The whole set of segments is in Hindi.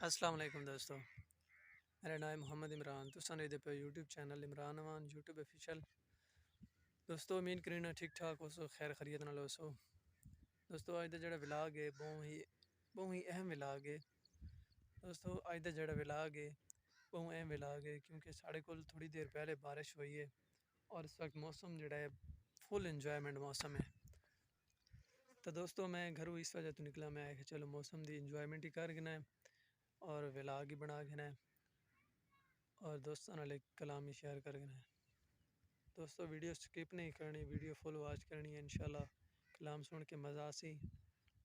अस्सलाम वालेकुम दोस्तों। मेरा नाम है मोहम्मद इमरान। तुसां दे पे यूट्यूब चैनल इमरान अमान यूट्यूब ऑफिशियल। दोस्तों उम्मीद करीना ठीक ठाक हो सो खैर खरीत नाल हो सो। दोस्तों अज दा जेह्ड़ा विलाग है बहुत ही अहम विलाग है। दोस्तों अज दा जेह्ड़ा विलाग है बहुत अहम विलाग है क्योंकि साढ़े कोल थोड़ी देर पहले बारिश हुई है और इस वक्त मौसम जेह्ड़ा है फुल इंजॉयमेंट मौसम है। तो दोस्तों मैं घरों इस वजह तो निकला, मैं आया चलो मौसम की इंजॉयमेंट ही कर गिना है और विलाग ही बना गिना है और दोस्तों नाल एक कलाम ही शेयर कर गिना है। दोस्तों वीडियो स्किप नहीं करनी, वीडियो फुल वॉच करनी है। इंशाल्लाह कलाम सुन के मज़ा आसी।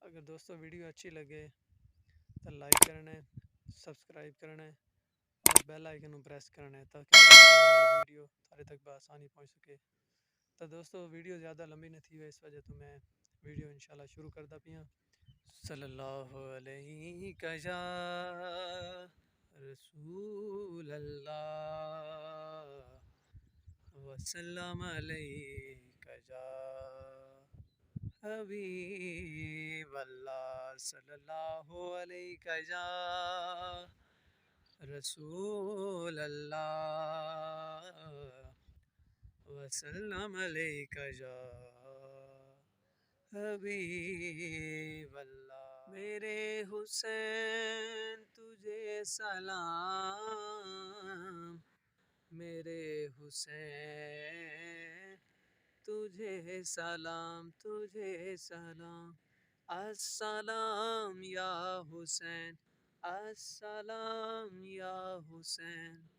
अगर दोस्तों वीडियो अच्छी लगे तो लाइक करना है, सब्सक्राइब करना है और बेल आइकन को प्रेस करना है ताकि वीडियो थारे तक बआसानी पहुंच सके। तो दोस्तों वीडियो ज़्यादा लंबी नहीं थी है, इस वजह तो मैं वीडियो इंशाल्लाह शुरू करदा पिया। सल्लल्लाहु अलैहि या रसूल अल्लाह वसल्लम अलैका या हबीब अल्लाह सल्लल्लाहु अलैका या रसूल अल्लाह वसल्लम अलैका या हबीब अल्लाह। मेरे हुसैन तुझे सलाम, मेरे हुसैन तुझे सलाम, तुझे सलाम। अस्सलाम या हुसैन, अस्सलाम या हुसैन।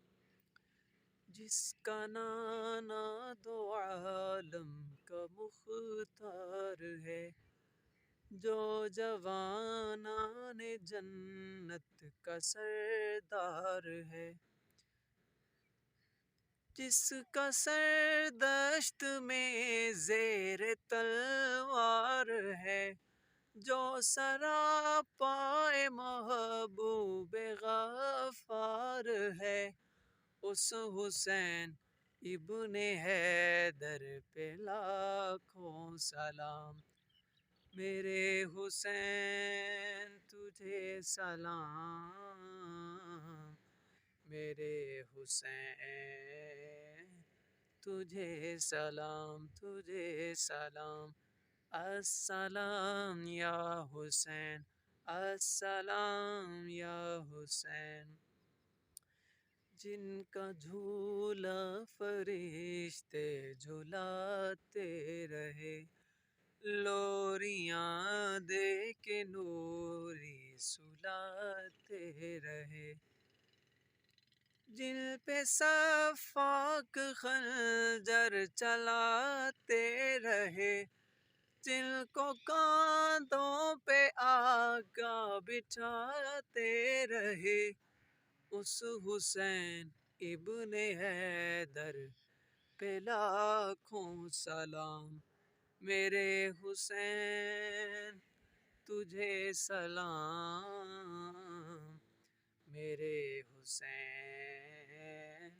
जिसका नाना दो आलम का मुख्तार है, जो जवाना ने जन्नत का सरदार है, जिसका सर दश्त में जेर तलवार है, जो सरापाए महबूब गफ्फार है, उस हुसैन इब्ने हैदर पे लाखों सलाम। मेरे हुसैन तुझे सलाम, मेरे हुसैन तुझे सलाम, तुझे सलाम। अस्सलाम या हुसैन, अस्सलाम या हुसैन। जिनका झूला फरिश्ते झुलाते रहे, लोरियां दे के नूरी सुलाते रहे, जिन पे सफाक खंजर चलाते रहे, जिनको कांधों पे आका बिठाते रहे, उस हुसैन इब्ने हैदर पे लाखों सलाम। मेरे हुसैन तुझे सलाम, मेरे हुसैन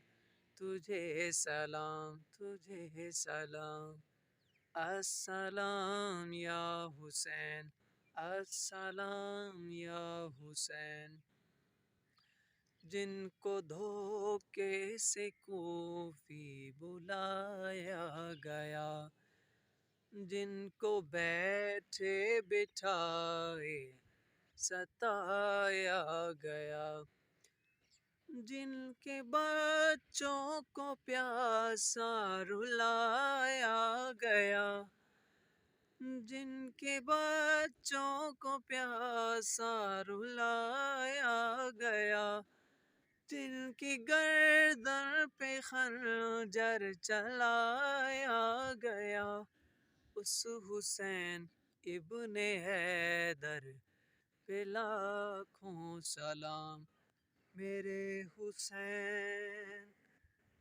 तुझे सलाम, तुझे सलाम। अस्सलाम या हुसैन, अस्सलाम या हुसैन। जिनको धोखे से कूफी बुलाया गया, जिनको बैठे बिठाए सताया गया, जिनके बच्चों को प्यासा रुलाया गया, जिनके बच्चों को प्यासा रुलाया गया, जिनकी गर्दन पे खंजर चलाया गया, उस हुसैन इब्ने हैदर पे लाखों सलाम। मेरे हुसैन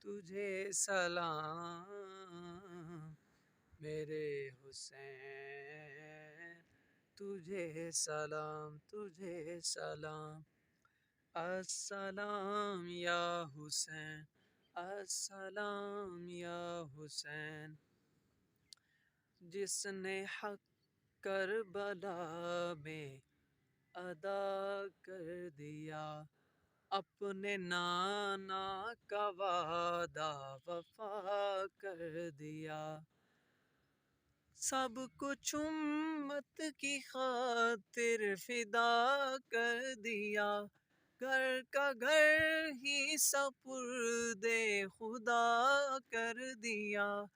तुझे सलाम, मेरे हुसैन तुझे सलाम, तुझे सलाम। अस्सलाम या हुसैन, अस्सलाम या हुसैन। जिसने हक करबला में अदा कर दिया, अपने नाना का वादा वफा कर दिया। सब कुछ उम्मत की खातिर फिदा कर दिया, घर का घर ही सपुर्दे खुदा कर दिया।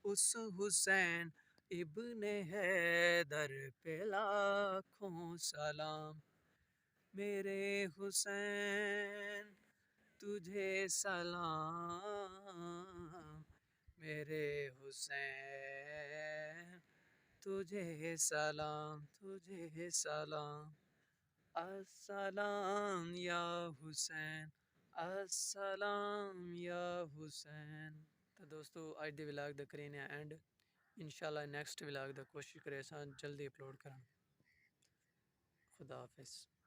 उस हुसैन इब्ने हैदर पे लाखों सलाम, मेरे हुसैन तुझे सलाम, मेरे हुसैन तुझे सलाम, तुझे सलाम। अस्सलाम या हुसैन, अस्सलाम या हुसैन। तो दोस्तों आज दी व्लॉग दा करीने एंड, इंशाल्लाह नेक्स्ट व्लॉग दा कोशिश करे जल्दी अपलोड करा। खुदा हाफिज़।